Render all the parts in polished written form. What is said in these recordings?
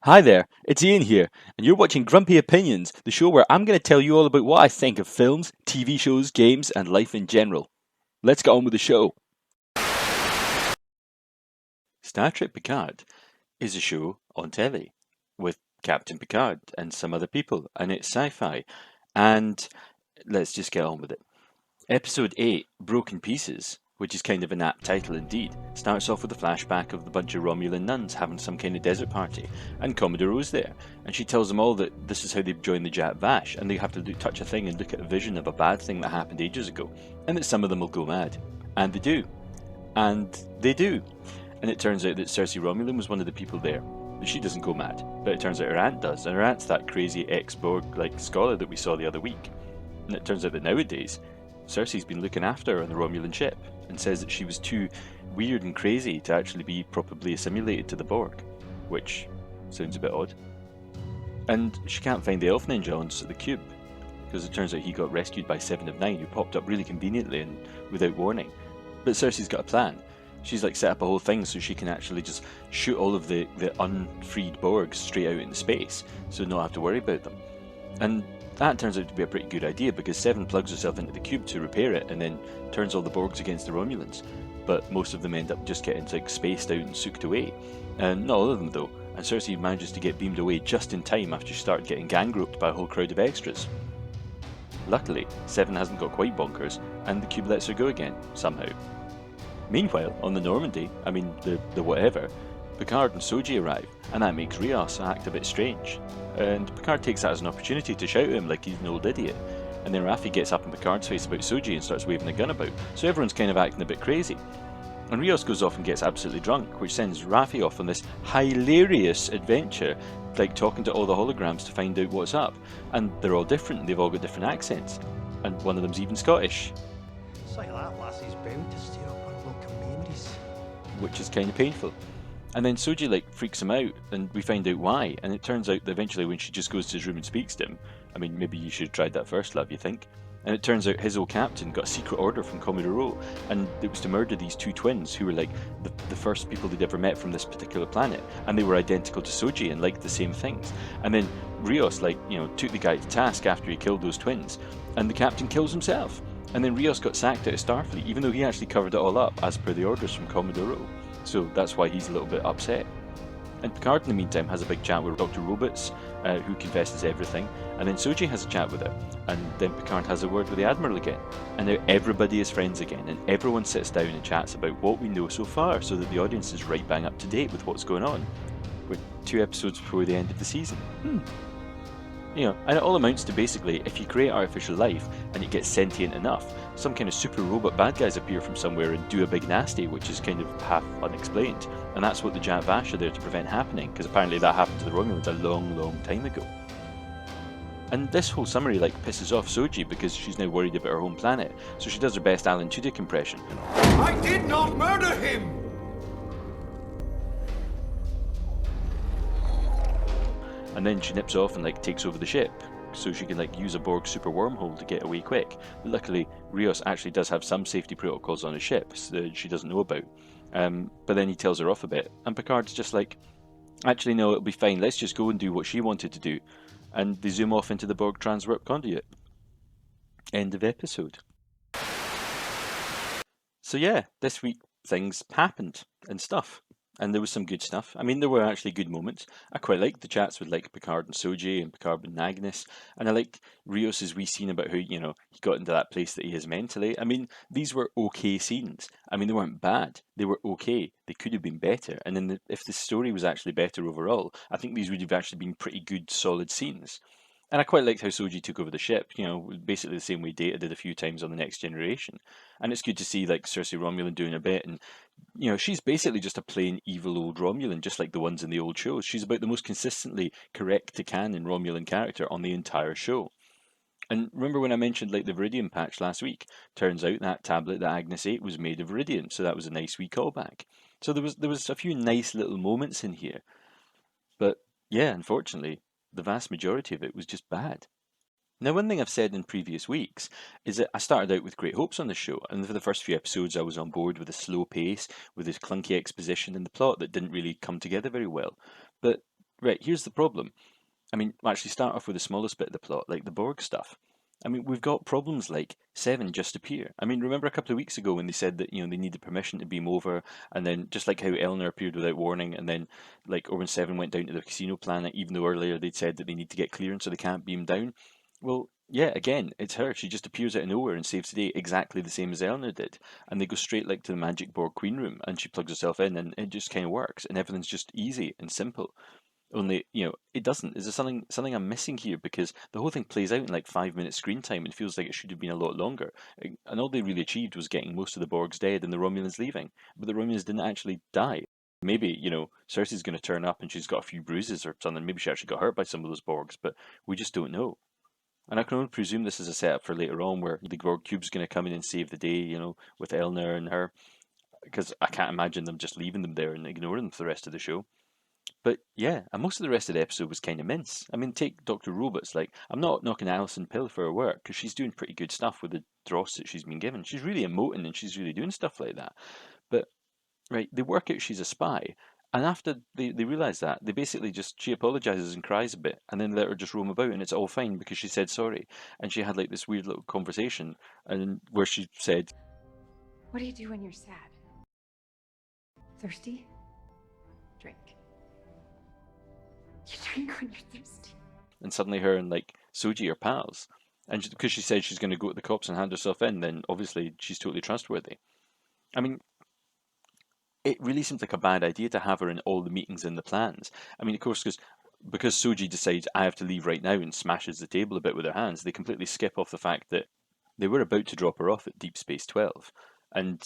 Hi there, it's Ian here, and you're watching Grumpy Opinions, the show where I'm going to tell you all about what I think of films, TV shows, games, and life in general. Let's get on with the show. Star Trek Picard is a show on telly with Captain Picard and some other people, and it's sci-fi. And let's just get on with it. Episode 8, Broken Pieces, which is kind of an apt title indeed, starts off with a flashback of the bunch of Romulan nuns having some kind of desert party, and Commodore O's there, and she tells them all that this is how they've joined the Jat Vash, and they have to touch a thing and look at a vision of a bad thing that happened ages ago, and that some of them will go mad. And they do. And they do. And it turns out that Cersei Romulan was one of the people there. She doesn't go mad, but it turns out her aunt does, and her aunt's that crazy ex-Borg-like scholar that we saw the other week. And it turns out that nowadays, Cersei's been looking after her on the Romulan ship, and says that she was too weird and crazy to actually be properly assimilated to the Borg, which sounds a bit odd. And she can't find the elf ninja on the cube, because it turns out he got rescued by Seven of Nine, who popped up really conveniently and without warning. But Cersei's got a plan. She's like set up a whole thing so she can actually just shoot all of the unfreed Borgs straight out into space, so not have to worry about them. And that turns out to be a pretty good idea, because Seven plugs herself into the cube to repair it and then turns all the Borgs against the Romulans. But most of them end up just getting like spaced out and soaked away. And not all of them though, and Cersei manages to get beamed away just in time after she started getting gang groped by a whole crowd of extras. Luckily, Seven hasn't got quite bonkers, and the cube lets her go again, somehow. Meanwhile, on the Normandy, the whatever, Picard and Soji arrive, and that makes Rios act a bit strange. And Picard takes that as an opportunity to shout at him like he's an old idiot. And then Raffi gets up in Picard's face about Soji and starts waving a gun about, so everyone's kind of acting a bit crazy. And Rios goes off and gets absolutely drunk, which sends Raffi off on this hilarious adventure, like talking to all the holograms to find out what's up. And they're all different, and they've all got different accents. And one of them's even Scottish. It's like that lassie's bound to stir up unwelcome memories. Which is kind of painful. And then Soji freaks him out, and we find out why, and it turns out that eventually when she just goes to his room and speaks to him, maybe you should have tried that first, love, you think? And it turns out his old captain got a secret order from Commodore O, and it was to murder these two twins who were like the first people they'd ever met from this particular planet, and they were identical to Soji and liked the same things. And then Rios took the guy to task after he killed those twins, and the captain kills himself. And then Rios got sacked out of Starfleet, even though he actually covered it all up as per the orders from Commodore O. So that's why he's a little bit upset. And Picard in the meantime has a big chat with Dr. Roberts, who confesses everything, and then Soji has a chat with her, and then Picard has a word with the Admiral again. And now everybody is friends again, and everyone sits down and chats about what we know so far, so that the audience is right bang up to date with what's going on. We're 2 episodes before the end of the season. And it all amounts to basically, if you create artificial life and it gets sentient enough, some kind of super robot bad guys appear from somewhere and do a big nasty, which is kind of half unexplained. And that's what the Jat Vash are there to prevent happening, because apparently that happened to the Romulans a long, long time ago. And this whole summary pisses off Soji because she's now worried about her home planet, so she does her best Alan Tudyk impression. I did not murder him! And then she nips off and takes over the ship, so she can use a Borg super wormhole to get away quick. But luckily, Rios actually does have some safety protocols on his ship that she doesn't know about. But then he tells her off a bit, and Picard's just actually no, it'll be fine, let's just go and do what she wanted to do. And they zoom off into the Borg transwarp conduit. End of episode. So yeah, this week things happened and stuff. And there was some good stuff. There were actually good moments. I quite liked the chats with Picard and Soji and Picard and Agnes. And I liked Rios's wee scene about how, he got into that place that he is mentally. These were okay scenes. They weren't bad. They were okay. They could have been better. And then if the story was actually better overall, I think these would have actually been pretty good, solid scenes. And I quite liked how Soji took over the ship, basically the same way Data did a few times on The Next Generation. And it's good to see Cersei Romulan doing a bit, and she's basically just a plain evil old Romulan, just like the ones in the old shows. She's about the most consistently correct to canon Romulan character on the entire show. And remember when I mentioned the Viridian patch last week? Turns out that tablet that Agnes ate was made of Viridian, so that was a nice wee callback. So there was a few nice little moments in here. But yeah, unfortunately, the vast majority of it was just bad. Now, one thing I've said in previous weeks is that I started out with great hopes on the show, and for the first few episodes I was on board with a slow pace, with this clunky exposition and the plot that didn't really come together very well. But Right, here's the problem. I mean, we'll actually start off with the smallest bit of the plot, like the Borg stuff. I mean, we've got problems like Seven just appear. I mean, remember a couple of weeks ago when they said that, they needed permission to beam over, and then just like how Eleanor appeared without warning, and then or when Seven went down to the casino planet, even though earlier they'd said that they need to get clearance so they can't beam down. Well, yeah, again, it's her. She just appears out of nowhere and saves the day exactly the same as Eleanor did. And they go straight like to the magic Borg Queen room, and she plugs herself in, and it just kind of works, and everything's just easy and simple. Only, it doesn't. Is there something I'm missing here? Because the whole thing plays out in like 5 minutes screen time and feels like it should have been a lot longer. And all they really achieved was getting most of the Borgs dead and the Romulans leaving. But the Romulans didn't actually die. Maybe, Cersei's going to turn up and she's got a few bruises or something. Maybe she actually got hurt by some of those Borgs, but we just don't know. And I can only presume this is a setup for later on where the Borg Cube's going to come in and save the day, with Eleanor and her. Because I can't imagine them just leaving them there and ignoring them for the rest of the show. But yeah, and most of the rest of the episode was kind of mince. I mean, take Dr. Robots. Like, I'm not knocking Alison Pill for her work because she's doing pretty good stuff with the dross that she's been given. She's really emoting and she's really doing stuff like that. But, right, they work out she's a spy. And after they realise that, they basically she apologises and cries a bit and then let her just roam about and it's all fine because she said sorry. And she had like this weird little conversation and where she said, "What do you do when you're sad? Thirsty? Drink. You drink when you're thirsty." and suddenly her and like Soji are pals. And because she said she's going to go to the cops and hand herself in, then obviously she's totally trustworthy. I mean, it really seems like a bad idea to have her in all the meetings and the plans. I mean, of course, because Soji decides I have to leave right now and smashes the table a bit with her hands, they completely skip off the fact that they were about to drop her off at Deep Space 12. And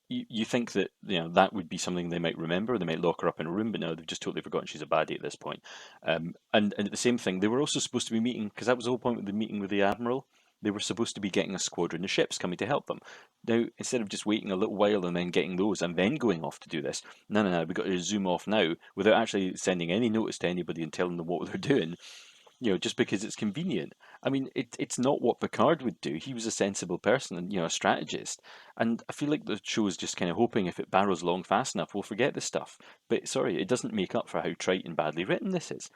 you think that that would be something they might remember. They might lock her up in a room, but no, they've just totally forgotten she's a baddie at this point. And the same thing, they were also supposed to be meeting because that was the whole point of the meeting with the admiral. They were supposed to be getting a squadron of ships coming to help them. Now, instead of just waiting a little while and then getting those and then going off to do this, no, we've got to zoom off now without actually sending any notice to anybody and telling them what they're doing. Just because it's convenient. I mean, it's not what Picard would do. He was a sensible person and, a strategist. And I feel like the show is just kind of hoping if it barrels along fast enough, we'll forget this stuff. But sorry, it doesn't make up for how trite and badly written this is.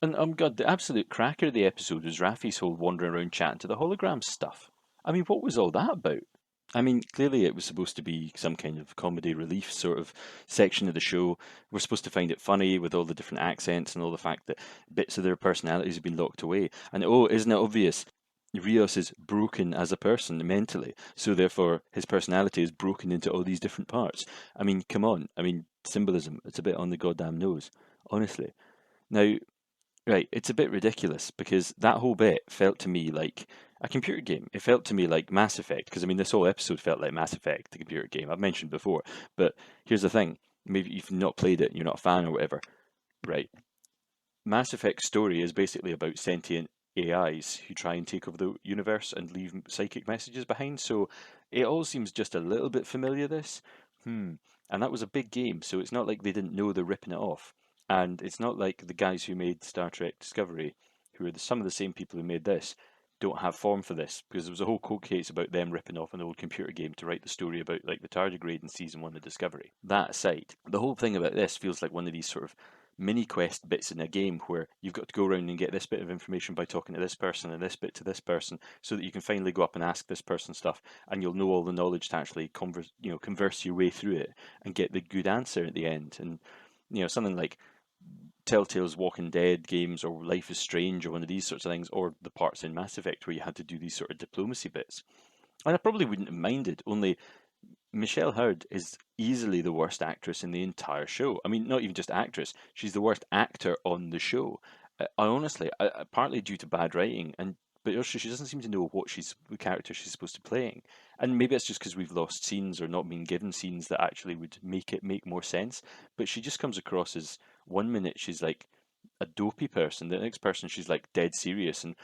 And God, the absolute cracker of the episode was Raffi's whole wandering around chatting to the holograms stuff. I mean, what was all that about? I mean, clearly it was supposed to be some kind of comedy relief sort of section of the show. We're supposed to find it funny with all the different accents and all the fact that bits of their personalities have been locked away. And oh, isn't it obvious? Rios is broken as a person mentally, so therefore his personality is broken into all these different parts. I mean, come on. I mean, symbolism, it's a bit on the goddamn nose, honestly. Now, right, it's a bit ridiculous because that whole bit felt to me like a computer game. It felt to me like Mass Effect because I mean this whole episode felt like Mass Effect, the computer game I've mentioned before. But here's the thing: maybe you've not played it, and you're not a fan or whatever, right? Mass Effect's story is basically about sentient AIs who try and take over the universe and leave psychic messages behind. So it all seems just a little bit familiar. This, and that was a big game, so it's not like they didn't know they're ripping it off. And it's not like the guys who made Star Trek Discovery, who are some of the same people who made this, don't have form for this, because there was a whole cold case about them ripping off an old computer game to write the story about like the tardigrade in season 1 of Discovery. That aside, the whole thing about this feels like one of these sort of mini quest bits in a game where you've got to go around and get this bit of information by talking to this person and this bit to this person so that you can finally go up and ask this person stuff and you'll know all the knowledge to actually converse your way through it and get the good answer at the end. And something like Telltale's Walking Dead games or Life is Strange or one of these sorts of things, or the parts in Mass Effect where you had to do these sort of diplomacy bits. And I probably wouldn't have minded, only Michelle Hurd is easily the worst actress in the entire show. I mean, not even just actress, she's the worst actor on the show. I honestly, partly due to bad writing, but also she doesn't seem to know the character she's supposed to be playing. And maybe it's just because we've lost scenes or not been given scenes that actually would make it make more sense. But she just comes across as 1 minute she's like a dopey person, the next person she's like dead serious, and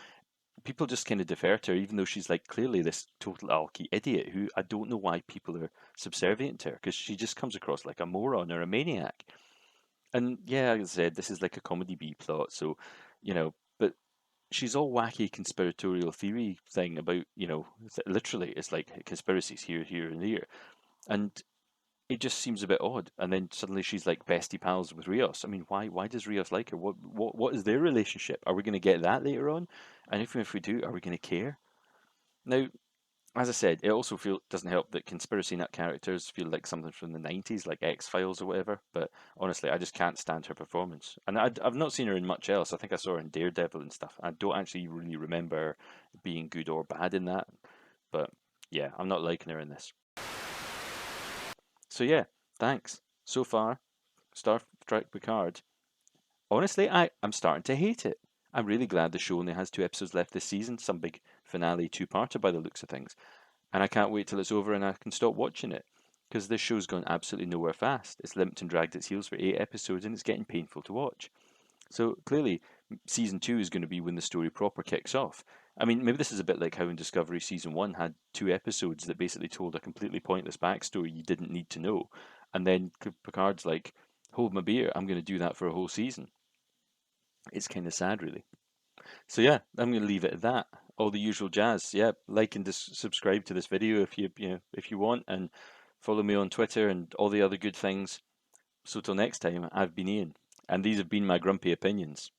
people just kind of defer to her, even though she's like clearly this total alky idiot who I don't know why people are subservient to her because she just comes across like a moron or a maniac. And yeah, as I said, this is like a comedy B plot, so but she's all wacky conspiratorial theory thing about literally it's like conspiracies here, here, and here, and it just seems a bit odd. And then suddenly she's like bestie pals with Rios. I mean, why does Rios like her? What is their relationship? Are we going to get that later on? And even if we do, are we going to care? Now, as I said, it also doesn't help that conspiracy nut characters feel like something from the 90s, like X-Files or whatever. But honestly, I just can't stand her performance. And I've not seen her in much else. I think I saw her in Daredevil and stuff. I don't actually really remember being good or bad in that. But yeah, I'm not liking her in this. So yeah, thanks. So far, Star Trek Picard. Honestly, I'm starting to hate it. I'm really glad the show only has 2 episodes left this season, some big finale two-parter by the looks of things. And I can't wait till it's over and I can stop watching it. Because this show's gone absolutely nowhere fast. It's limped and dragged its heels for 8 episodes and it's getting painful to watch. So clearly, season 2 is going to be when the story proper kicks off. I mean, maybe this is a bit like how in Discovery season 1 had 2 episodes that basically told a completely pointless backstory you didn't need to know. And then Picard's like, hold my beer, I'm going to do that for a whole season. It's kind of sad, really. So yeah, I'm going to leave it at that. All the usual jazz. Yeah, like and subscribe to this video if if you want, and follow me on Twitter and all the other good things. So till next time, I've been Ian, and these have been my grumpy opinions.